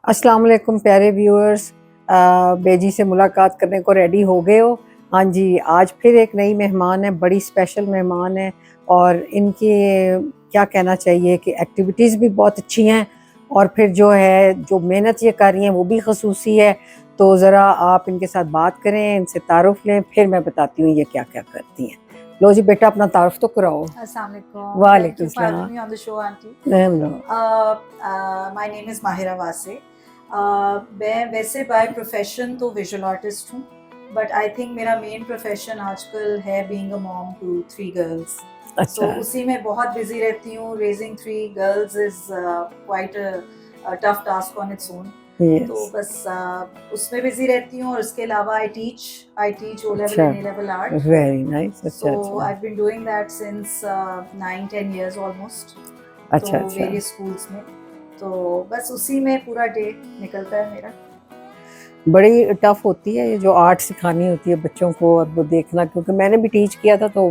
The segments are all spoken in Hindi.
अस्सलाम वालेकुम प्यारे व्यूअर्स। बेजी से मुलाकात करने को रेडी हो गए हो? हाँ जी, आज फिर एक नई मेहमान है, बड़ी स्पेशल मेहमान है और इनकी क्या कहना चाहिए कि एक्टिविटीज़ भी बहुत अच्छी हैं और फिर जो है जो मेहनत ये कर रही हैं वो भी खसूसी है। तो ज़रा आप इनके साथ बात करें, इनसे तारुफ़ लें, फिर मैं बताती हूँ ये क्या-क्या करती हैं। लो जी बेटा, अपना तारुफ़ तो कराओ। Assalamu alaikum. Thank वालेकुम you for having सलाम। me on the show, auntie. Hello. My name is Mahira Wase. मैं वैसे बाय प्रोफेशन तो विजुअल आर्टिस्ट हूँ, बट आई थिंक मेरा मेन प्रोफेशन आजकल है being a mom to 3 girls. अच्छा। सो उसी में बहुत बिजी रहती हूँ. Raising 3 girls is quite a tough task on its own. तो यस। बस उसमें बिजी रहती हूँ और उसके अलावा आई टीच ओ लेवल अच्छा। And A level art. Very nice. So अच्छा अच्छा। I've been doing that since 9-10 years almost. तो अच्छा अच्छा। वेरियस स्कूल्स में. तो बस उसी में पूरा डे निकलता है मेरा. बड़ी टफ होती है ये जो आर्ट सिखानी होती है बच्चों को और वो देखना, क्योंकि मैंने भी टीच किया था। तो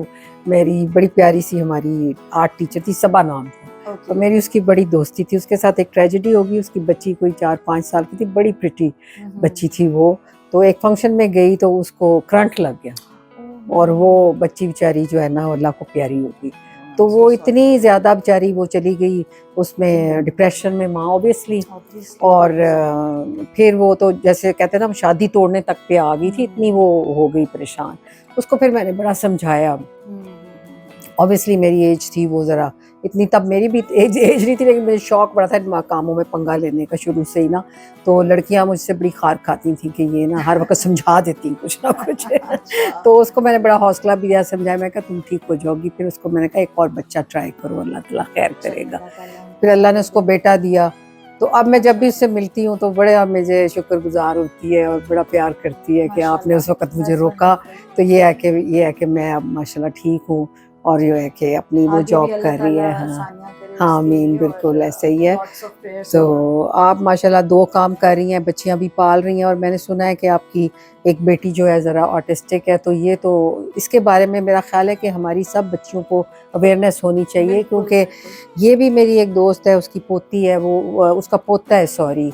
मेरी बड़ी प्यारी सी हमारी आर्ट टीचर थी, सबा नाम था। तो ओके. मेरी उसकी बड़ी दोस्ती थी। उसके साथ एक ट्रेजेडी होगी, उसकी बच्ची कोई 4-5 साल की थी, बड़ी प्रिटी बच्ची थी वो। तो एक फंक्शन में गई तो उसको करंट लग गया और वो बच्ची बेचारी जो है ना अल्लाह को प्यारी होगी। तो वो इतनी ज़्यादा बेचारी वो चली गई उसमें डिप्रेशन में, माँ ऑब्वियसली। और फिर वो तो जैसे कहते हैं ना, शादी तोड़ने तक पे आ गई थी, इतनी वो हो गई परेशान। उसको फिर मैंने बड़ा समझाया। ऑब्वियसली मेरी एज थी वो ज़रा इतनी, तब मेरी भी एज नहीं थी, लेकिन मुझे शौक बड़ा था कामों में पंगा लेने का शुरू से ही ना। तो लड़कियां मुझसे बड़ी खार खाती थी कि ये ना हर वक्त समझा देती कुछ ना कुछ। तो उसको मैंने बड़ा हौसला भी दिया, समझाया। मैं कहा तुम ठीक हो जाओगी। फिर उसको मैंने कहा एक और बच्चा ट्राई करो, अल्लाह ताला खैर करेगा। फिर अल्लाह ने उसको बेटा दिया। तो अब मैं जब भी उससे मिलती हूँ तो बड़ा मुझे शुक्रगुजार होती है और बड़ा प्यार करती है कि आपने उस वक्त मुझे रोका। तो ये है कि मैं अब माशाल्लाह ठीक हूँ और ये है कि अपनी वो आगे भी जॉब अल्लाह कर रही ताला है। हाँ आसानियाँ करे हाँ, उसके आमीन, लिए. बिल्कुल ऐसे ही और है। लॉट्स ऑफ प्रेयर्स तो फॉर हर. आप माशाल्लाह 2 काम कर रही हैं, बच्चियां भी पाल रही हैं और मैंने सुना है कि आपकी एक बेटी जो है ज़रा ऑटिस्टिक है। तो ये तो इसके बारे में मेरा ख़्याल है कि हमारी सब बच्चियों को अवेयरनेस होनी चाहिए, क्योंकि ये भी मेरी एक दोस्त है, उसकी पोती है, वो उसका पोता है सॉरी।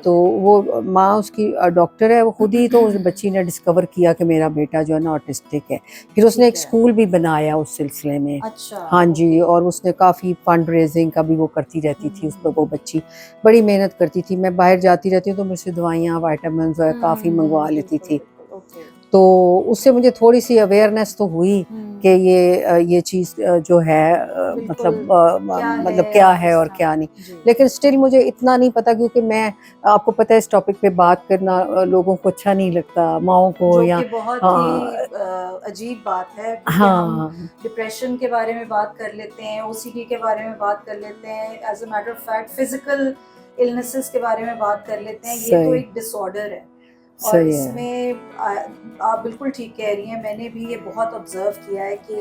तो वो माँ उसकी डॉक्टर है, वो खुद ही तो उस बच्ची ने डिस्कवर किया कि मेरा बेटा जो है ना ऑटिस्टिक है। फिर उसने एक स्कूल भी बनाया उस सिलसिले में। अच्छा. हाँ जी, और उसने काफ़ी फंड रेजिंग का भी वो करती रहती थी। उस पर वो बच्ची बड़ी मेहनत करती थी। मैं बाहर जाती रहती हूँ तो मुझसे दवाइयाँ, विटामिन्स वगैरह काफ़ी मंगवा लेती थी। ओके. तो उससे मुझे थोड़ी-सी अवेयरनेस तो हुई कि ये चीज़ जो है बिल्कुल. क्या मतलब है क्या और है किस और तरह. क्या नहीं। जी. लेकिन स्टिल मुझे इतना नहीं पता, क्योंकि मैं आपको पता है इस टॉपिक पे बात करना लोगों को अच्छा नहीं लगता, माँओं को जो या कि बहुत ही हाँ, अजीब बात है, क्योंकि हम हाँ, डिप्रेशन के बारे में बात कर लेते हैं, ओसीडी के बारे में बात कर लेते हैं, as a matter of fact physical illnesses के बारे में बात कर लेते हैं. ये तो सही, एक डिसऑर्डर है. और सही है। इसमें आप बिल्कुल ठीक कह रही हैं. मैंने भी ये बहुत ऑब्जर्व किया है कि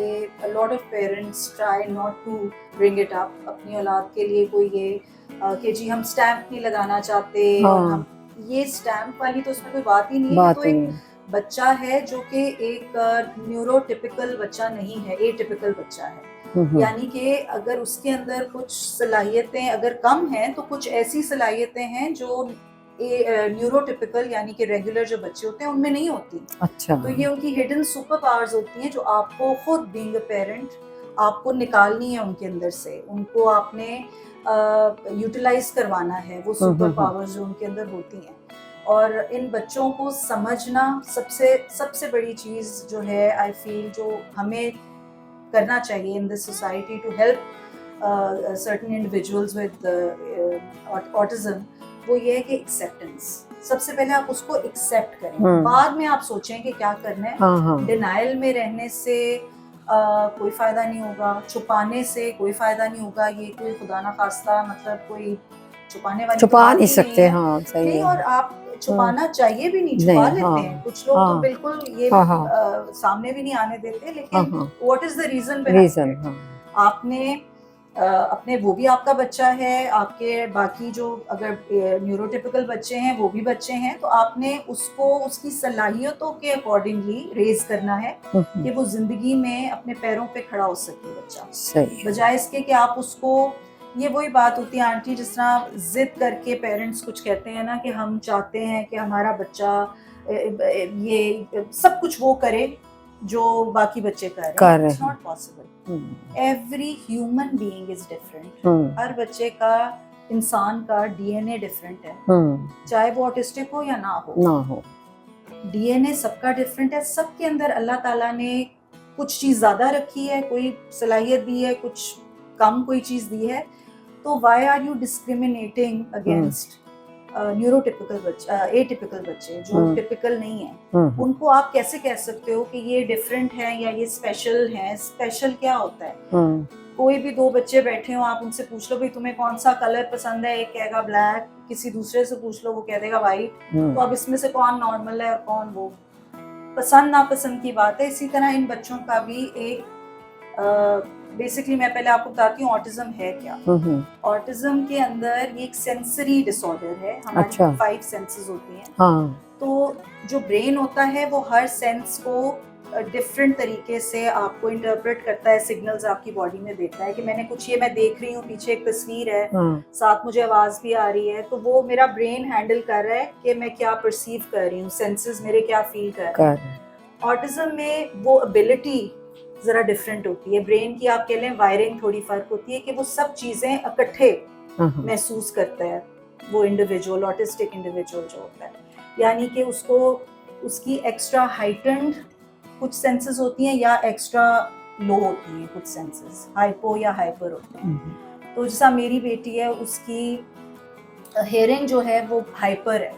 a lot of parents try not to bring it up अपनी औलाद के लिए. कोई ये कि जी हम स्टैम्प नहीं लगाना चाहते और हाँ, हम ये स्टैम्प वाली तो उसमें कोई बात ही नहीं है. ये बात तो नहीं एक है। बच्चा है जो कि एक न्यूरोटिपिकल बच्चा नहीं है, एटिपिकल बच्चा है. हुँ, हुँ। यानी कि अगर उसके अंदर कुछ सलाहियतें अगर कम हैं तो कुछ ऐसी सलाहियतें हैं जो न्यूरोटिपिकल यानी कि रेगुलर जो बच्चे होते हैं उनमें नहीं होती. अच्छा, तो ये उनकी हिडन सुपर पावर्स होती हैं जो आपको खुद बीइंग अ पेरेंट आपको निकालनी है उनके अंदर से. उनको आपने यूटिलाइज करवाना है वो हुँ, सुपर हुँ, हुँ। पावर्स जो उनके अंदर होती हैं. और इन बच्चों को समझना सबसे सबसे बड़ी चीज़ जो है आई फील जो हमें करना चाहिए in this society to help certain individuals with autism. वो ये है कि एक्सेप्टेंस. सबसे पहले आप उसको एक्सेप्ट करें, बाद में आप सोचें कि क्या करना है. हाँ, हाँ। डिनायल में रहने से कोई फ़ायदा नहीं होगा, छुपाने से कोई फ़ायदा नहीं होगा. ये कोई खुदा ना खास्ता मतलब कोई छुपाने वाली तो छुपा बात नहीं ही नहीं सकते, है. हाँ, सही नहीं, है। और आप हुँ, छुपाना चाहिए भी नहीं, छुपा नहीं, लेते हैं. हाँ, कुछ लोग तो हाँ, बिल्कुल ये हाँ, हाँ, सामने भी नहीं आने देते. हाँ, लेकिन हाँ, what is the reason behind reason, it? हाँ, आपने अपने वो भी आपका बच्चा है, आपके बाकी जो अगर न्यूरोटिपिकल बच्चे हैं, वो भी बच्चे हैं, तो आपने उसको उसकी सलाहियतों के अकॉर्डिंगली रेज़ करना है हुँ, हुँ, कि वो ज़िंदगी में अपने पैरों पे खड़ा हो सके बच्चा. सही है। बजाय इसके कि आप उसको ये वही बात होती है आंटी, जिस तरह जिद करके पेरेंट्स कुछ कहते हैं ना कि हम चाहते हैं कि हमारा बच्चा ये सब कुछ वो करे जो बाकी बच्चे कर कर रहे रहे हैं। इट्स हैं। Not possible. Every human being is different. Hmm, हर बच्चे का, इंसान का डीएनए डिफरेंट है, चाहे वो ऑटिस्टिक हो या ना हो। डीएनए सबका डिफरेंट है। सबके अंदर अल्लाह ताला ने कुछ चीज़ ज़्यादा रखी है, कोई सलाहियत दी है, कुछ कम कोई चीज़ दी है। तो why are you discriminating against neurotypical बच्चे, एटिपिकल बच्चे जो टिपिकल नहीं है? उनको आप कैसे कह सकते हो कि ये डिफरेंट है या ये स्पेशल है? स्पेशल क्या होता है? कोई भी दो बच्चे बैठे हो, आप उनसे पूछ लो भाई तुम्हें कौन सा कलर पसंद है, एक कहेगा ब्लैक, किसी दूसरे से पूछ लो वो कह देगा वाइट। तो अब इसमें से कौन नॉर्मल है और कौन वो? पसंद नापसंद की बात है। इसी तरह इन बच्चों का भी एक बेसिकली मैं पहले आपको बताती हूँ ऑटिज्म है क्या। ऑटिज्म के अंदर ये एक सेंसरी डिसऑर्डर है। हमारी 5 सेंसेस होती हैं। हाँ। तो जो ब्रेन होता है वो हर सेंस को डिफरेंट तरीके से आपको इंटरप्रेट करता है, सिग्नल्स आपकी बॉडी में देता है कि मैंने कुछ, ये मैं देख रही हूँ, पीछे एक तस्वीर है, साथ मुझे आवाज भी आ रही है, तो वो मेरा ब्रेन हैंडल कर रहा है कि मैं क्या परसीव कर रही हूँ, सेंसेस मेरे क्या फील कर रहे हैं। ऑटिज्म में वो एबिलिटी जरा डिफरेंट होती है, ब्रेन की आप कह लें वायरिंग थोड़ी फर्क होती है कि वो सब चीजें इकट्ठे महसूस करता है वो इंडिविजुअल, ऑटिस्टिक इंडिविजुअल जो होता है। यानी कि उसको उसकी एक्स्ट्रा हाइटेंड कुछ सेंसेस होती हैं या एक्स्ट्रा लो होती हैं कुछ सेंसेस, हाइपो या हाइपर होते हैं। तो जैसा मेरी बेटी है उसकी हेयरिंग जो है वो हाइपर है,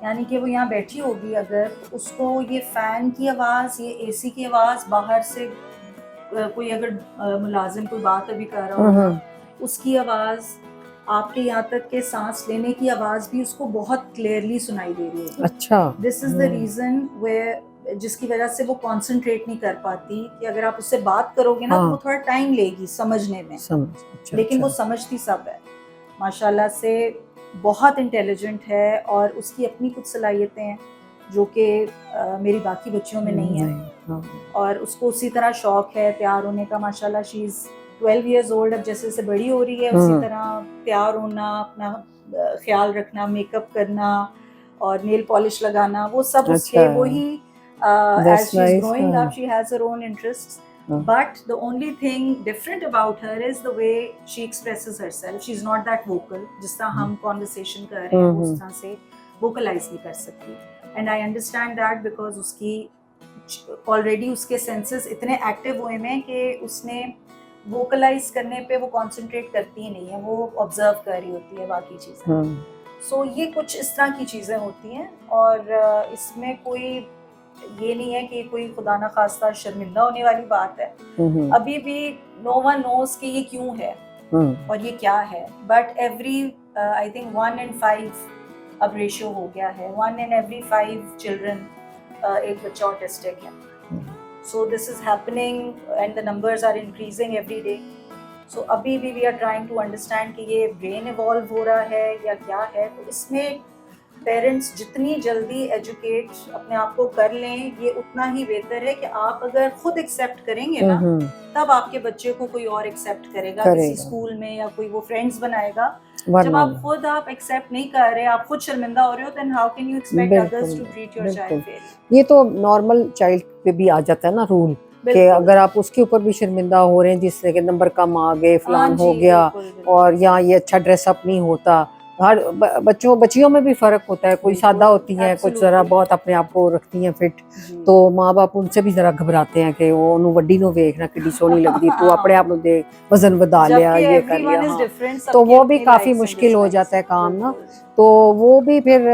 यानी कि वो यहाँ बैठी होगी अगर, तो उसको ये फैन की आवाज़, ये एसी की आवाज़, बाहर से कोई अगर मुलाजिम कोई बात अभी कर रहा होगा उसकी आवाज़, आपके यहाँ तक के सांस लेने की आवाज़ भी उसको बहुत क्लियरली सुनाई दे रही है। अच्छा। This is the reason where, जिसकी वजह से वो कंसंट्रेट नहीं कर पाती कि अगर आप उससे बात करोगे ना तो वो थोड़ा टाइम लेगी समझने में। लेकिन वो समझती सब है माशाल्लाह से, बहुत इंटेलिजेंट है और उसकी अपनी कुछ सलाहियतें हैं जो कि मेरी बाकी बच्चियों में नहीं है। और उसको उसी तरह शौक है तैयार होने का माशाल्लाह। She is 12 years old। अब जैसे जैसे बड़ी हो रही है उसी तरह तैयार होना, अपना ख्याल रखना, मेकअप करना और नेल पॉलिश लगाना, वो सब उसके वही as she's growing up she has her own interests, but the only thing different about her is the way she expresses herself. She's not that vocal, जिस तरह हम conversation कर रहे हैं उस तरह से vocalize नहीं कर सकती, and I understand that because उसकी already उसके senses इतने active हुए हैं कि उसने वोकलाइज करने पे वो कंसंट्रेट करती ही नहीं है, वो ऑब्जर्व कर रही होती है बाकी चीज़ें। सो ये कुछ इस तरह की चीज़ें होती हैं और इसमें कोई ये नहीं है कि कोई खुदा ना खास्ता शर्मिंदा होने वाली बात है। अभी भी नो वन नोस कि ये क्यों है और ये क्या है, but every I think 1 in 5 अब रेशियो हो गया है, 1 in every 5 चिल्ड्रन एक बच्चा ऑटिस्टिक है। So this is happening and the numbers are increasing every day. So अभी भी we are trying to understand कि ये brain evolve हो रहा है या क्या है। तो इसमें पेरेंट्स जितनी जल्दी एजुकेट अपने आप को कर लें ये उतना ही बेहतर है कि आप अगर खुद एक्सेप्ट करेंगे ना तब आपके बच्चे को कोई और एक्सेप्ट करेगा किसी स्कूल में या कोई वो फ्रेंड्स बनाएगा। जब आप खुद आप एक्सेप्ट नहीं कर रहे, आप खुद शर्मिंदा हो रहे हो, then how can you expect others to treat your child fairly? ये तो नॉर्मल चाइल्ड पे भी आ जाता है ना रूल कि अगर आप उसके ऊपर भी शर्मिंदा हो रहे हैं जिससे कि नंबर कम आ गए, फलान हो गया, और या ये अच्छा ड्रेसअप नहीं होता, हर बच्चियों में भी फर्क होता है, कोई सादा होती हैं, कुछ जरा बहुत अपने आप को रखती हैं फिट, तो माँ बाप उनसे भी जरा घबराते हैं कि वो वड्डी नो देखना किड्डी सोहनी लगदी, तू अपने आप देख वजन बदा लिया, ये कर लिया, तो वो भी काफी मुश्किल हो जाता है काम ना। तो वो भी फिर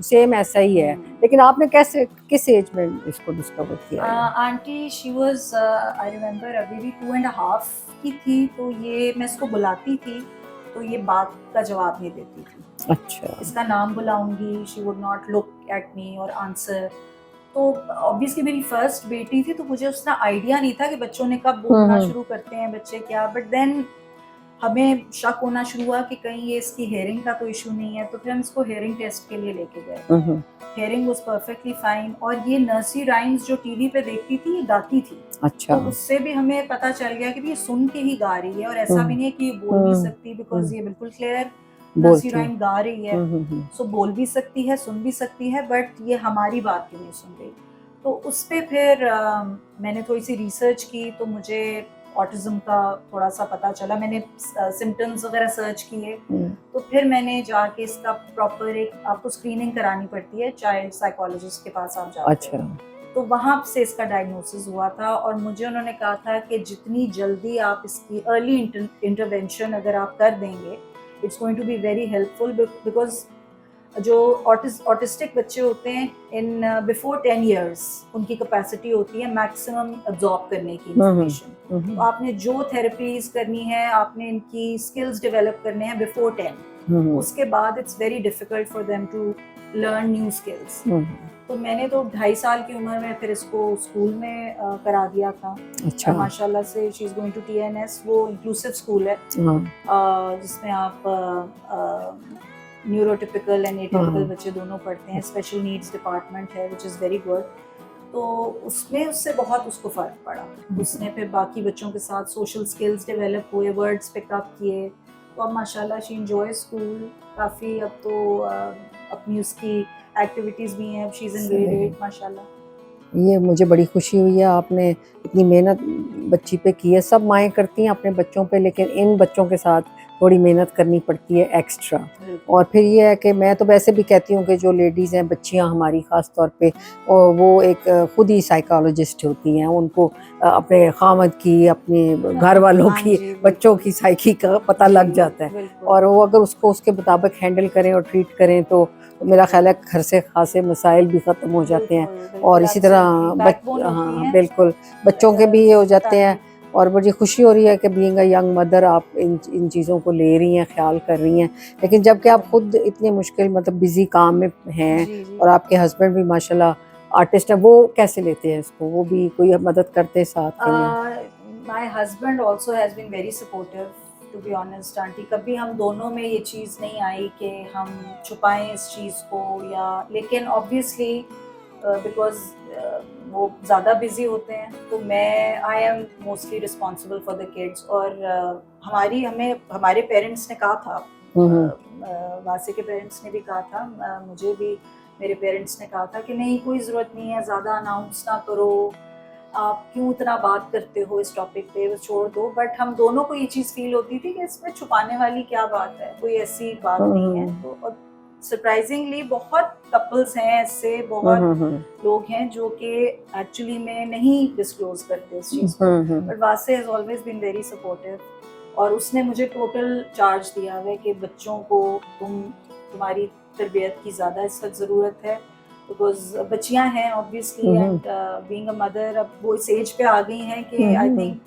सेम ऐसा ही है। लेकिन आपने कैसे, किस एज में इसको डिस्कवर किया? Aunty she was I remember अभी भी 2.5 की थी, तो ये मैं इसको बुलाती थी तो ये बात का जवाब नहीं देती थी। अच्छा। इसका नाम बुलाऊंगी, she would not look at me और आंसर। तो ऑब्वियसली मेरी फर्स्ट बेटी थी तो मुझे उसका आइडिया नहीं था कि बच्चों ने कब बोलना शुरू करते हैं बच्चे क्या, बट देन हमें शक होना शुरू हुआ कि कहीं ये इसकी हेयरिंग का तो इशू नहीं है, तो फिर हम इसको हेयरिंग टेस्ट के लिए लेके गए। हेयरिंग वाज परफेक्टली फाइन और ये नर्सरी राइम्स जो टीवी पे देखती थी ये गाती थी। अच्छा। तो उससे भी हमें पता चल गया कि ये सुन के ही गा रही है, और ऐसा भी नहीं है कि ये बोल भी सकती, बिकॉज ये बिल्कुल क्लियर नर्सरी बोलती है। राइम गा रही है। सो बोल भी सकती है, सुन भी सकती है, बट ये हमारी बात क्यों नहीं सुन रही। तो उस पे फिर मैंने थोड़ी सी रिसर्च की, तो मुझे ऑटिज्म का थोड़ा सा पता चला। मैंने सिम्टम्स वगैरह सर्च किए, तो फिर मैंने जाके इसका प्रॉपर एक आपको स्क्रीनिंग करानी पड़ती है, चाइल्ड साइकोलॉजिस्ट के पास आप जाते अच्छा। हो। तो वहाँ से इसका डायग्नोसिस हुआ था, और मुझे उन्होंने कहा था कि जितनी जल्दी आप इसकी अर्ली इंटरवेंशन अगर आप कर देंगे, it's going to be very helpful, because जो ऑटिस्टिक बच्चे होते हैं, इन बिफोर 10 years उनकी कैपेसिटी होती है मैक्सिमम अब्जॉर्ब करने की इंफॉर्मेशन। तो आपने जो थेरेपीज करनी है, आपने इनकी स्किल्स डेवलप करने हैं बिफोर 10, उसके बाद it's very difficult for them to learn new skills. तो मैंने तो 2.5 साल की उम्र में फिर इसको स्कूल में करा दिया था। अच्छा। माशाल्लाह से she is going to TNS, वो इंक्लूसिव स्कूल है, जिसमें आप न्यूरोटिपिकल एंड एटिपिकल बच्चे दोनों पढ़ते हैं। स्पेशल नीड्स डिपार्टमेंट है, विच इज़ वेरी गुड। तो उसमें उससे बहुत उसको फ़र्क पड़ा। उसने फिर बाकी बच्चों के साथ सोशल स्किल्स डेवलप हुए, वर्ड्स पिकअप किए। तो अब माशाल्लाह शी एंजॉय स्कूल काफ़ी। अब तो अपनी उसकी एक्टिविटीज़ भी हैं। अब शी इज़ इन ग्रेड 8 माशाल्लाह। ये मुझे बड़ी खुशी हुई है, आपने इतनी मेहनत बच्ची पे की है। सब माएँ करती हैं अपने बच्चों पे, लेकिन इन बच्चों के साथ थोड़ी मेहनत करनी पड़ती है एक्स्ट्रा। और फिर ये है कि मैं तो वैसे भी कहती हूँ कि जो लेडीज़ हैं, बच्चियाँ हमारी ख़ास तौर पे, वो एक खुद ही साइकोलॉजिस्ट होती हैं। उनको अपने खामद की, अपने घर वालों की, बच्चों की साइकी का पता लग जाता है, और वो अगर उसको उसके मुताबिक हैंडल करें और ट्रीट करें तो मेरा ख्याल है घर से खासे मसाइल भी ख़त्म हो जाते हैं। और इसी तरह हाँ बिल्कुल, बच्चों के भी ये हो जाते हैं। और मुझे खुशी हो रही है कि बीइंग अ यंग मदर आप इन चीज़ों को ले रही हैं, ख्याल कर रही हैं। लेकिन जबकि आप खुद इतने मुश्किल मतलब बिजी काम में हैं, और आपके हस्बैंड भी माशाल्लाह आर्टिस्ट है, वो कैसे लेते हैं इसको? वो भी कोई मदद करते हैं साथ में? My husband also has been very supportive, to be honest auntie. कभी हम दोनों में ये चीज़ नहीं आई कि हम छुपाएं इस चीज़ को, या लेकिन ऑब्वियसली बिकॉज वो ज़्यादा बिजी होते हैं, तो मैं I am mostly responsible for the kids. और हमारे पेरेंट्स ने कहा था, वासे के पेरेंट्स ने भी कहा था, मुझे भी मेरे पेरेंट्स ने कहा था कि नहीं, कोई ज़रूरत नहीं है, ज़्यादा अनाउंस ना करो, आप क्यों इतना बात करते हो इस टॉपिक पे, वो छोड़ दो। बट हम दोनों को ये चीज़ फील होती थी कि इसमें छुपाने वाली क्या बात है, कोई ऐसी बात नहीं है। तो सरप्राइजिंगली बहुत कपल्स हैं ऐसे, बहुत लोग हैं जो कि एक्चुअली में नहीं डिस्क्लोज करते इस चीज़ को। But Wase has always been very supportive, और उसने मुझे टोटल चार्ज दिया है कि बच्चों को तुम्हारी तरबियत की ज़्यादा इस वक्त ज़रूरत है, बिकॉज बच्चियां हैं obviously, and being a mother अब वो इस एज पे आ गई हैं कि आई थिंक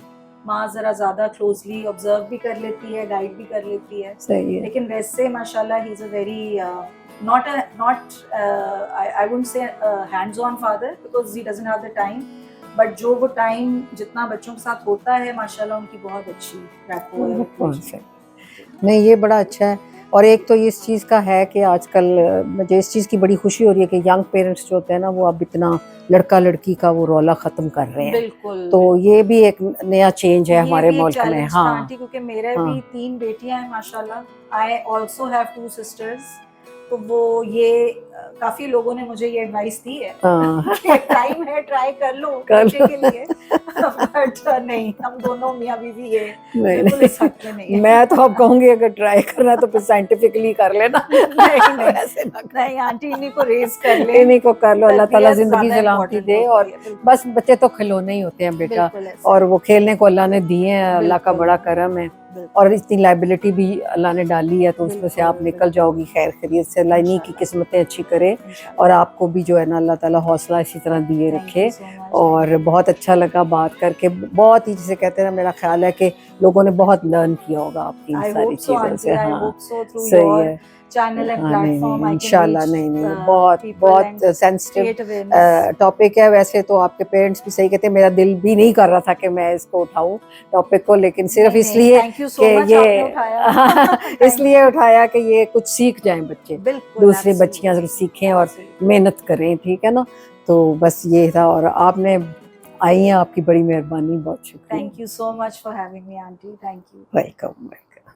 माँ ज़रा ज़्यादा क्लोजली ऑब्जर्व भी कर लेती है, गाइड भी कर लेती है। सही है। लेकिन वैसे माशाल्लाह he is a very not I wouldn't say hands on father, because he doesn't have the time, but जो वो टाइम जितना बच्चों के साथ होता है माशाल्लाह उनकी बहुत अच्छी रैपो है। नहीं, ये बड़ा अच्छा है। और एक तो इस चीज़ का है कि आजकल मुझे इस चीज़ की बड़ी खुशी हो रही है कि यंग पेरेंट्स जो होते हैं ना, वो अब इतना लड़का लड़की का वो रौला ख़त्म कर रहे हैं। बिल्कुल, तो ये भी एक नया चेंज है हमारे मुल्क में। हाँ आंटी, क्योंकि मेरे भी 3 बेटियां हैं माशाल्लाह। I also have 2 sisters. तो वो ये काफी लोगों ने मुझे ये एडवाइस दी है कि टाइम है, ट्राई कर लो बच्चे के लिए। बट नहीं, हम दोनों मियां बीवी ये बिल्कुल इस हक में नहीं है। मैं तो अब कहूंगी अगर ट्राई करना तो फिर साइंटिफिकली कर लेना। नहीं आंटी, इन्हीं को रेस कर ले, इन्हीं को कर लो। अल्लाह ताला जिंदगी सलामती दे। और बस बच्चे तो खिलौने ही होते हैं बेटा, और वो खेलने को अल्लाह ने दिए हैं, अल्लाह का बड़ा करम है। और इतनी लाइबिलिटी भी अल्लाह ने डाली है, तो उसमें से आप निकल जाओगी खैर खैरियत से। अल्लाह इन्हीं की किस्मतें अच्छी करे, और आपको भी जो है ना अल्लाह ताला हौसला इसी तरह दिए रखे। और बहुत अच्छा लगा बात करके, बहुत ही जिसे कहते हैं ना, मेरा ख्याल है कि लोगों ने बहुत लर्न किया होगा आपकी इन सारी चीज़ों से। हाँ सही है, चैनल एंड प्लेटफॉर्म इंशाल्लाह। नहीं बहुत सेंसिटिव टॉपिक है। वैसे तो आपके पेरेंट्स भी सही कहते हैं, मेरा दिल भी नहीं कर रहा था कि मैं इसको उठाऊं टॉपिक को, लेकिन सिर्फ इसलिए कि ये इसलिए उठाया कि ये कुछ सीख जाएं बच्चे, दूसरी बच्चियां सीखें और मेहनत करें, ठीक है ना। तो बस ये था। और आपने आई हैं, आपकी बड़ी मेहरबानी, बहुत शुक्रिया। Thank you so much for having me aunty, thank you. Welcome.